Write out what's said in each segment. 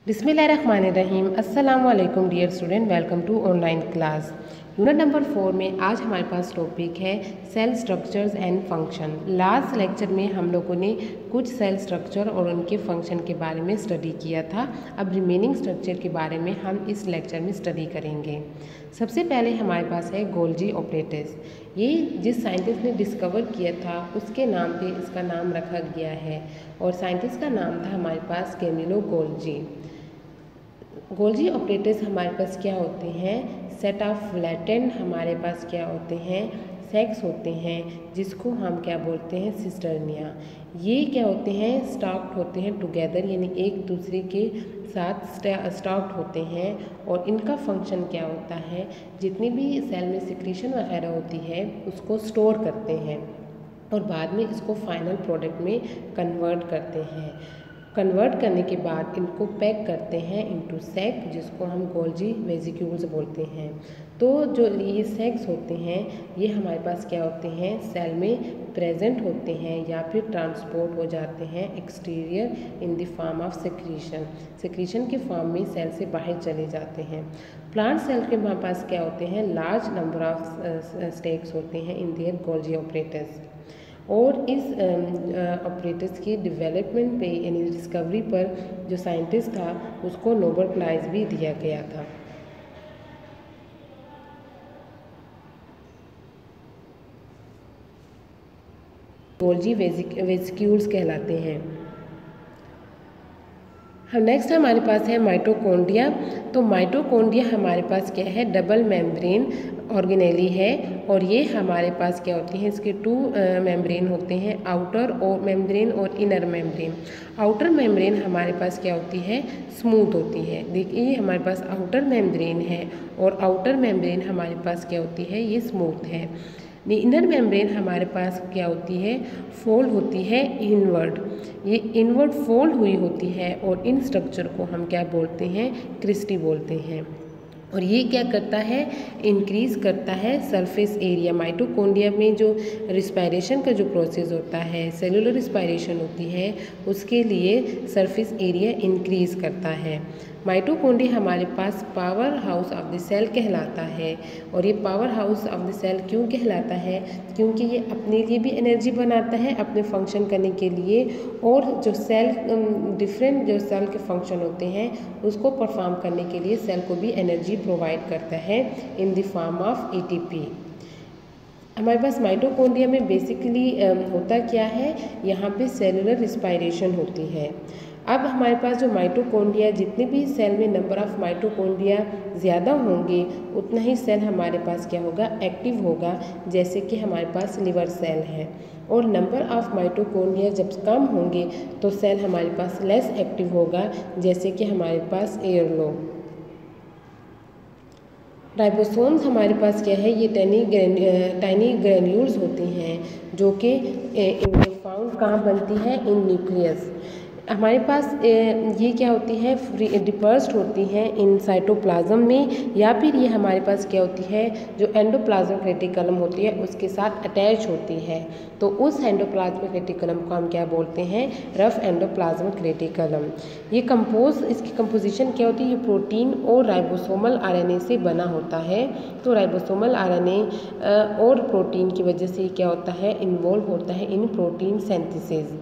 बिस्मिल्लाहिर्रहमानिर्रहीम। अस्सलाम वालेकुम dear student, welcome to online class. Unit number 4 में आज हमारे पास टॉपिक है cell structures and function. Last lecture में हम लोगों ने कुछ सेल स्ट्रक्चर और उनके फंक्शन के बारे में स्टडी किया था। अब रिमेनिंग स्ट्रक्चर के बारे में हम इस लेक्चर में स्टडी करेंगे। सबसे पहले हमारे पास है गोल्जी ऑपरेटस। ये जिस साइंटिस्ट ने डिस्कवर किया था उसके नाम पे इसका नाम रखा गया है और साइंटिस्ट का नाम था हमारे पास कैमिलो गोल्जी। गोल्जी ऑपरेटर्स हमारे पास क्या होते हैं? सेट ऑफ लैटेंट हमारे पास क्या होते हैं? सेक्स होते हैं, जिसको हम क्या बोलते हैं? सिस्टर्निया। ये क्या होते हैं? स्टॉक्ड होते हैं टुगेदर, यानी एक दूसरे के साथ स्टॉक्ड होते हैं। और इनका फंक्शन क्या होता है? जितनी भी सेल में सिक्रीशन वगैरह होती है उसको स्टोर करते हैं और बाद में इसको फाइनल प्रोडक्ट में कन्वर्ट करते हैं। कन्वर्ट करने के बाद इनको पैक करते हैं इनटू सैक, जिसको हम गोल्जी वेसिक्यूल्स बोलते हैं। तो जो ये सैक्स होते हैं ये हमारे पास क्या होते हैं? सेल में प्रेजेंट होते हैं या फिर ट्रांसपोर्ट हो जाते हैं exterior in the form of secretion. Secretion के फॉर्म में सेल से बाहर चले जाते हैं। प्लांट सेल के हमारे पास क्या होते हैं? लार्ज नंबर ऑफ स्टेक्स होते हैं इन देयर गोल्जी ऑपरेटर्स। और इस ऑपरेटर्स की डेवलपमेंट पे यानी डिस्कवरी पर जो साइंटिस्ट था उसको नोबेल प्राइज़ भी दिया गया था। गोल्जी वेसिक्यूल्स कहलाते हैं। नेक्स्ट हमारे पास है माइटोकॉन्ड्रिया। तो माइटोकॉन्ड्रिया हमारे पास क्या है? डबल मेम्ब्रेन ऑर्गेनेली है और ये हमारे पास क्या होती हैं? इसके टू मेम्ब्रेन होते हैं, आउटर और मेम्ब्रेन और इनर मेम्ब्रेन। आउटर मेम्ब्रेन हमारे पास क्या होती है? स्मूथ होती है। देखिए ये हमारे पास आउटर मेम्ब्रेन है और आउटर मेम्ब्रेन हमारे पास क्या होती है? ये स्मूथ है। इनर मेम्ब्रेन हमारे पास क्या होती है? फोल्ड होती है इनवर्ड। ये इनवर्ड फोल्ड हुई होती है और इन स्ट्रक्चर को हम क्या बोलते हैं? क्रिस्टी बोलते हैं। और ये क्या करता है? इंक्रीज़ करता है सरफेस एरिया। माइटोकॉन्ड्रिया में जो रिस्पायरेशन का जो प्रोसेस होता है, सेलुलर रिस्पायरेशन होती है, उसके लिए सरफेस एरिया इंक्रीज़ करता है। माइटोकॉन्ड्रिया हमारे पास power house of the cell कहलाता है। और ये power house of the cell क्यों कहलाता है? क्योंकि ये अपने लिए भी एनर्जी बनाता है अपने फंक्शन करने के लिए, और जो सेल डिफरेंट जो सेल के फंक्शन होते हैं उसको परफॉर्म करने के लिए सेल को भी एनर्जी प्रोवाइड करता है in the form of ATP. हमारे पास माइटोकॉन्ड्रिया में बेसिकली होता क्या है? यहाँ पे सेलुलर रिस्पायरेशन होती है। अब हमारे पास जो माइटोकॉन्ड्रिया, जितने भी सेल में नंबर ऑफ माइटोकॉन्ड्रिया ज़्यादा होंगे उतना ही सेल हमारे पास क्या होगा? एक्टिव होगा। जैसे कि हमारे पास लिवर सेल है, और नंबर ऑफ माइटोकॉन्ड्रिया जब कम होंगे तो सेल हमारे पास लेस एक्टिव होगा। जैसे कि हमारे पास एयरलो। राइबोसोम्स हमारे पास क्या है? ये टाइनी ग्रेन्यूल्स होती हैं जो कि फाउंड कहाँ बनती है? इन न्यूक्लियस। हमारे पास ये क्या होती है? डिपर्स्ड होती हैं इन साइटोप्लाज्म में, या फिर ये हमारे पास क्या होती है? जो एंडोप्लाज्मिक रेटिकुलम होती है उसके साथ अटैच होती है। तो उस एंडोप्लाज्मिक रेटिकुलम को हम क्या बोलते हैं? Rough endoplasmic reticulum. ये इसकी कंपोजिशन क्या होती है? ये प्रोटीन और राइबोसोमल आरएनए से बना होता है। तो राइबोसोमल आरएनए और प्रोटीन की वजह से क्या होता है? इन्वॉल्व होता है इन प्रोटीन सिंथेसिस।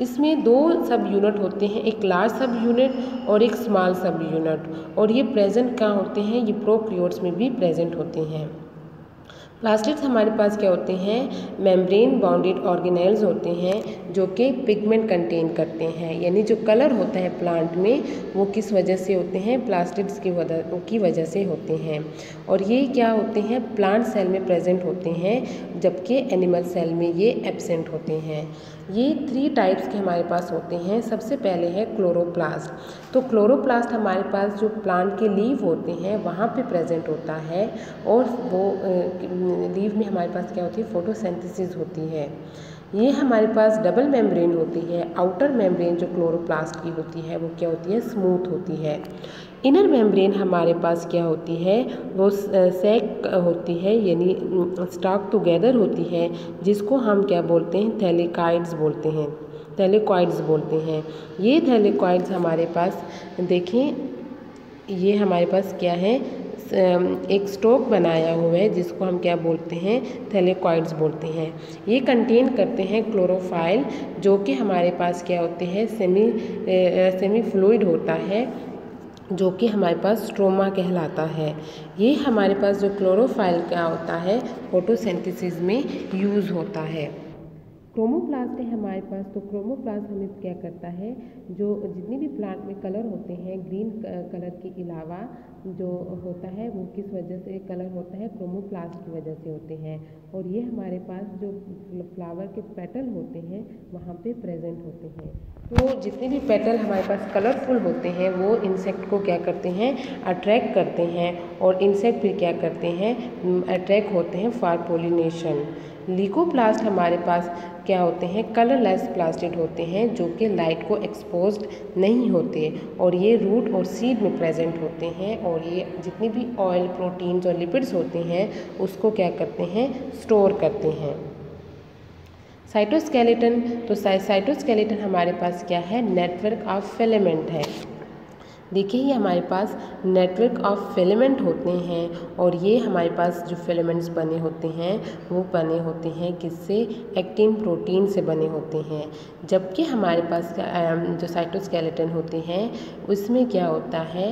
इसमें दो सब यूनिट होते हैं, एक लार्ज सब यूनिट और एक स्मॉल सब यूनिट। और ये प्रेजेंट कहाँ होते हैं? ये प्रोकैरियोट्स में भी प्रेजेंट होते हैं। प्लास्टिड्स हमारे पास क्या होते हैं? मेम्ब्रेन बाउंडेड ऑर्गेनेल्स होते हैं जो कि पिगमेंट कंटेन करते हैं। यानी जो कलर होता है प्लांट में वो किस वजह से होते हैं? प्लास्टिड्स की वजह से होते हैं। और ये क्या होते हैं? प्लांट सेल में प्रेजेंट होते हैं, जबकि एनिमल सेल में ये एब्सेंट होते हैं। ये 3 टाइप्स के हमारे पास होते हैं। सबसे पहले है क्लोरोप्लास्ट। तो क्लोरोप्लास्ट हमारे पास जो प्लांट के लीव होते हैं वहाँ पे प्रेजेंट होता है, और वो लीव में हमारे पास क्या होती है? फोटोसिंथेसिस होती है। ये हमारे पास डबल मेम्ब्रेन होती है। आउटर मेम्ब्रेन जो क्लोरोप्लास्ट की होती है वो क्या होती है? स्मूथ होती है। इनर मेम्ब्रेन हमारे पास क्या होती है? वो सैक होती है, यानी स्टॉक टुगेदर होती है, जिसको हम क्या बोलते हैं? थैलेकाइड्स बोलते हैं। थैलेकॉइड्स बोलते हैं। ये थैलेकॉइड्स हमारे पास देखें, ये हमारे पास क्या है, एक स्टॉक बनाया हुआ है जिसको हम क्या बोलते हैं, थैलेकॉइड्स बोलते हैं। ये कंटेन करते हैं क्लोरोफाइल, जो कि हमारे पास क्या होते हैं, सेमी फ्लूइड होता है, जो कि हमारे पास स्ट्रोमा कहलाता है। ये हमारे पास जो क्लोरोफाइल क्या होता है, फोटोसिंथेसिस में यूज़ होता है। क्रोमोप्लास्ट है हमारे पास, तो क्रोमोप्लास्ट हमें क्या करता है, जो जितने भी प्लांट में कलर होते हैं, ग्रीन कलर के अलावा जो होता है वो किस वजह से कलर होता है, क्रोमोप्लास्ट की वजह से होते हैं। और ये हमारे पास जो फ्लावर के पेटल होते हैं वहाँ पे प्रेजेंट होते हैं। तो जितने भी पेटल हमारे पास कलरफुल होते हैं वो इंसेक्ट को क्या करते हैं, अट्रैक्ट करते हैं, और इंसेक्ट भी क्या करते हैं, अट्रैक्ट होते हैं फॉर पोलिनेशन। लीकोप्लास्ट हमारे पास क्या होते हैं, कलरलेस प्लास्टिड होते हैं, जो कि लाइट को एक्सपोज्ड नहीं होते, और ये रूट और सीड में प्रेजेंट होते हैं, और ये जितनी भी ऑयल, प्रोटीन्स और लिपिड्स होते हैं उसको क्या करते हैं, स्टोर करते हैं। साइटोस्केलेटन, तो साइटोस्केलेटन हमारे पास क्या है, नेटवर्क ऑफ फिलामेंट है। देखिए ये हमारे पास नेटवर्क ऑफ फिलामेंट होते हैं, और ये हमारे पास जो फिलामेंट्स बने होते हैं वो बने होते हैं किससे, एक्टिन प्रोटीन से बने होते हैं। जबकि हमारे पास जो साइटोस्केलेटन होते हैं उसमें क्या होता है,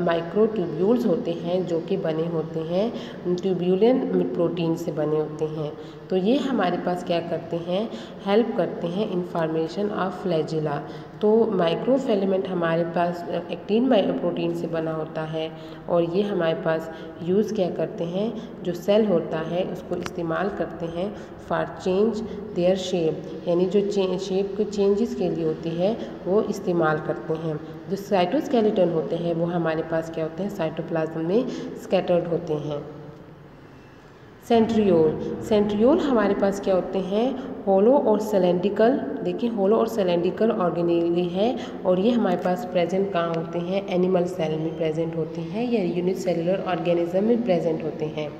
माइक्रोट्यूब्यूल्स होते हैं जो कि बने होते हैं ट्यूब्यूलिन प्रोटीन से बने होते हैं। तो ये हमारे पास क्या करते हैं, हेल्प करते हैं इन फॉर्मेशन ऑफ फ्लैजिला। तो माइक्रोफिलामेंट हमारे पास एक्टिन प्रोटीन से बना होता है, और ये हमारे पास यूज़ क्या करते हैं, जो सेल होता है उसको इस्तेमाल करते हैं फॉर चेंज देयर शेप, यानी जो शेप के चेंजेस के लिए होती है वो इस्तेमाल करते हैं। जो साइटोस्केलेटन होते हैं वो हमारे पास क्या होते हैं, साइटोप्लाज्म में स्कैटर्ड होते हैं। सेंट्रियोल हमारे पास क्या होते हैं, होलो और सिलेंड्रिकल, देखिए होलो और सिलेंड्रिकल ऑर्गेनेली है, और ये हमारे पास प्रेजेंट कहाँ होते हैं, एनिमल सेल में प्रेजेंट होते हैं, या यूनिसेलुलर ऑर्गेनिज्म में प्रेजेंट होते हैं।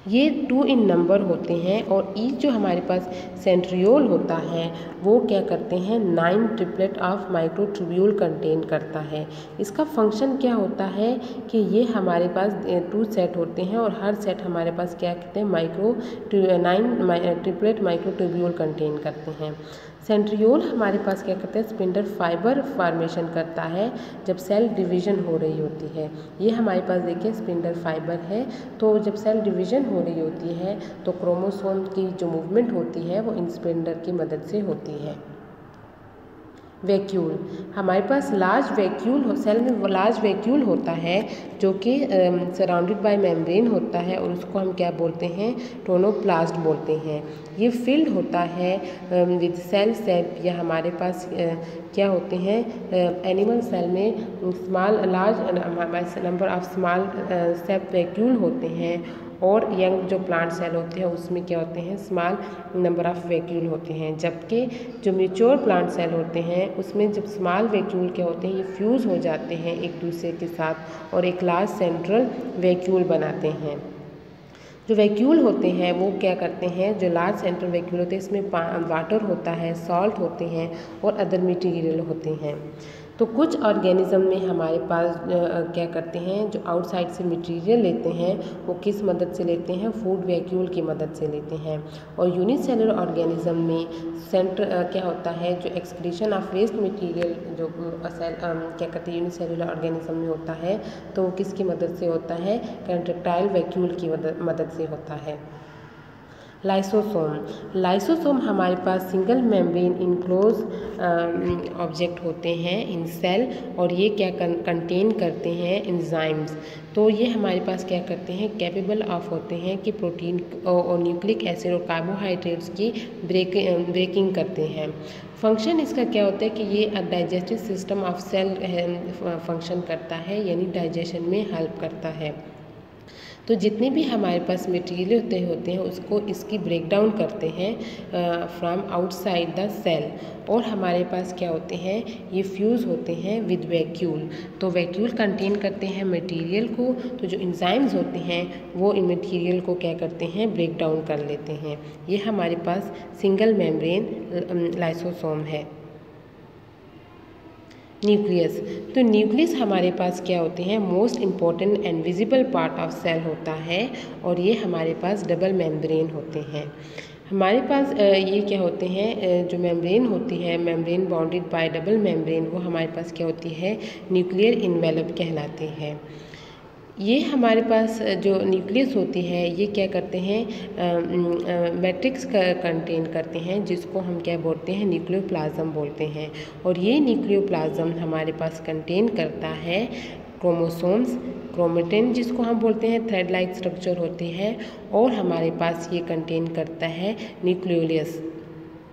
ये 2 इन नंबर होते हैं, और ईच जो हमारे पास सेंट्रियोल होता है वो क्या करते हैं, 9 ट्रिपलेट ऑफ माइक्रोट्यूब्यूल कंटेन करता है। इसका फंक्शन क्या होता है कि ये हमारे पास 2 सेट होते हैं, और हर सेट हमारे पास क्या कहते हैं, 9 ट्रिपलेट माइक्रोट्यूब्यूल कंटेन करते हैं। सेंट्रियोल हमारे पास क्या करते हैं, स्पिंडल फाइबर फॉर्मेशन करता है जब सेल डिवीज़न हो रही होती है। ये हमारे पास देखिए स्पिंडल फाइबर है, तो जब सेल डिवीज़न हो रही होती है तो क्रोमोसोम की जो मूवमेंट होती है वो इन स्पिंडल की मदद से होती है। वैक्यूल, हमारे पास लार्ज वैक्यूल, सेल में लार्ज वैक्यूल होता है जो कि सराउंडेड बाय मेम्ब्रेन होता है, और उसको हम क्या बोलते हैं, टोनोप्लास्ट बोलते हैं। ये फिल्ड होता है विद सेल सेप, या हमारे पास क्या होते हैं, एनिमल सेल में large number of small shape vacuole होते हैं, और यंग जो प्लांट सेल होते हैं उसमें क्या होते हैं, स्मॉल नंबर ऑफ वैक्यूल होते हैं। जबकि जो मैच्योर प्लांट सेल होते हैं उसमें जब स्मॉल वैक्यूल क्या होते हैं, ये फ्यूज़ हो जाते हैं एक दूसरे के साथ और एक लार्ज सेंट्रल वैक्यूल बनाते हैं। जो वैक्यूल होते हैं वो क्या करते हैं, जो लार्ज सेंट्रल वैक्यूल होते हैं इसमें वाटर होता है, सॉल्ट होते हैं और अदर मटेरियल होते हैं। तो कुछ ऑर्गेनिज्म में हमारे पास क्या करते हैं, जो आउटसाइड से मटेरियल लेते हैं वो किस मदद से लेते हैं, फूड वैक्यूल की मदद से लेते हैं। और यूनिसेलुलर ऑर्गेनिज्म में क्या होता है, जो एक्सक्रीशन ऑफ वेस्ट मटेरियल जो क्या करते हैं यूनिसेलुलर ऑर्गेनिज्म में होता है, तो वो किसकी मदद से होता है, कंट्रैक्टाइल वैक्यूल की मदद से होता है। लाइसोसोम हमारे पास सिंगल मेम्ब्रेन इनक्लोज ऑब्जेक्ट होते हैं इन सेल, और ये क्या कंटेन करते हैं, एंजाइम्स। तो ये हमारे पास क्या करते हैं, कैपेबल ऑफ होते हैं कि प्रोटीन और न्यूक्लिक एसिड और कार्बोहाइड्रेट्स की ब्रेकिंग करते हैं। फंक्शन इसका क्या होता है कि ये digestive system of cell function करता है, यानी डाइजेशन में हेल्प करता है। तो जितने भी हमारे पास मटेरियल होते हैं उसको इसकी ब्रेक डाउन करते हैं फ्रॉम आउटसाइड द सेल, और हमारे पास क्या होते हैं, ये फ्यूज़ होते हैं विद वैक्यूल। तो वैक्यूल कंटेन करते हैं मटेरियल को, तो जो एंजाइम्स होते हैं वो इन मटेरियल को क्या करते हैं, ब्रेक डाउन कर लेते हैं। ये हमारे पास सिंगल मेम्ब्रेन लाइसोसोम है। न्यूक्लियस, तो न्यूक्लियस हमारे पास क्या होते हैं, most important and visible part of cell होता है, और ये हमारे पास डबल मेम्ब्रेन होते हैं। हमारे पास ये क्या होते हैं, जो मेम्ब्रेन होती है, membrane bounded by double membrane, वो हमारे पास क्या होती है, न्यूक्लियर इन्वेलप कहलाते हैं। ये हमारे पास जो न्यूक्लियस होती है ये क्या करते हैं, मैट्रिक्स का कंटेन करते हैं, जिसको हम क्या बोलते हैं, न्यूक्लियोप्लाज्म बोलते हैं। और ये न्यूक्लियोप्लाज्म हमारे पास कंटेन करता है क्रोमोसोम्स, क्रोमेटिन जिसको हम बोलते हैं, थ्रेड लाइक स्ट्रक्चर होती है, और हमारे पास ये कंटेन करता है न्यूक्लियोलस।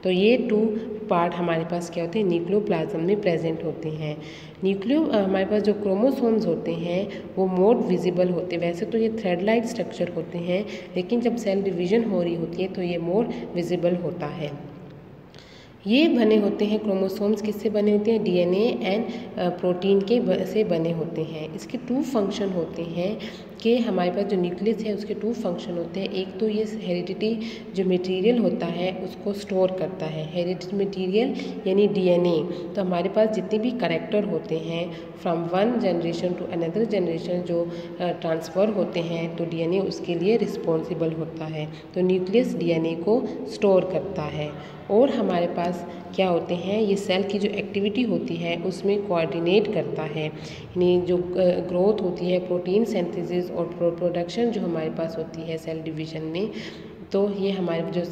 तो ये 2 पार्ट हमारे पास क्या होते हैं, न्यूक्लियोप्लाज्म में प्रेजेंट होते हैं। हमारे पास जो क्रोमोसोम्स होते हैं वो मोर विजिबल होते हैं। वैसे तो ये थ्रेड लाइक स्ट्रक्चर होते हैं, लेकिन जब सेल डिवीजन हो रही होती है तो ये मोर विजिबल होता है। ये बने होते हैं क्रोमोसोम्स, किससे बने होते हैं, डीएनए एंड प्रोटीन के से बने होते हैं। इसके 2 फंक्शन होते हैं कि हमारे पास जो न्यूक्लियस है उसके 2 फंक्शन होते हैं। एक तो ये हेरिडिटी जो मटेरियल होता है उसको स्टोर करता है, हेरिडिटी मटेरियल यानी डीएनए। तो हमारे पास जितने भी करैक्टर होते हैं from one generation to another generation जो ट्रांसफ़र होते हैं, तो डीएनए उसके लिए रिस्पॉन्सिबल होता है। तो न्यूक्लियस डीएनए को स्टोर करता है। और हमारे पास क्या होते हैं, ये सेल की जो एक्टिविटी होती है उसमें कोऑर्डिनेट करता है, यानी जो ग्रोथ होती है, प्रोटीन सिंथेसिस और प्रोडक्शन जो हमारे पास होती है सेल डिवीजन में, तो ये हमारे जो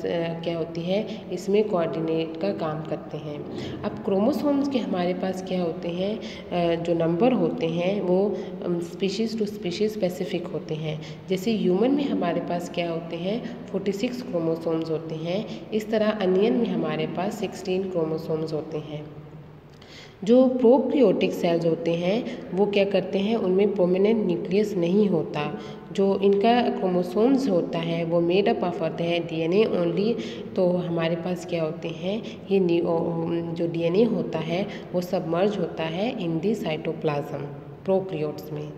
क्या होती है इसमें कोऑर्डिनेट का काम करते हैं। अब क्रोमोसोम्स के हमारे पास क्या होते हैं, जो नंबर होते हैं वो स्पीशीज़ टू स्पीशीज़ स्पेसिफिक होते हैं। जैसे ह्यूमन में हमारे पास क्या होते हैं, 46 क्रोमोसोम्स होते हैं। इस तरह अनियन में हमारे पास 16 क्रोमोसोम्स होते हैं। जो प्रोकैरियोटिक सेल्स होते हैं वो क्या करते हैं, उनमें प्रोमिनेंट न्यूक्लियस नहीं होता। जो इनका क्रोमोसोम्स होता है वो मेड अप ऑफ होते हैं डीएनए ओनली। तो हमारे पास क्या होते हैं, ये जो डीएनए होता है वो सबमर्ज होता है इन दी साइटोप्लाज्म प्रोकैरियोट्स में।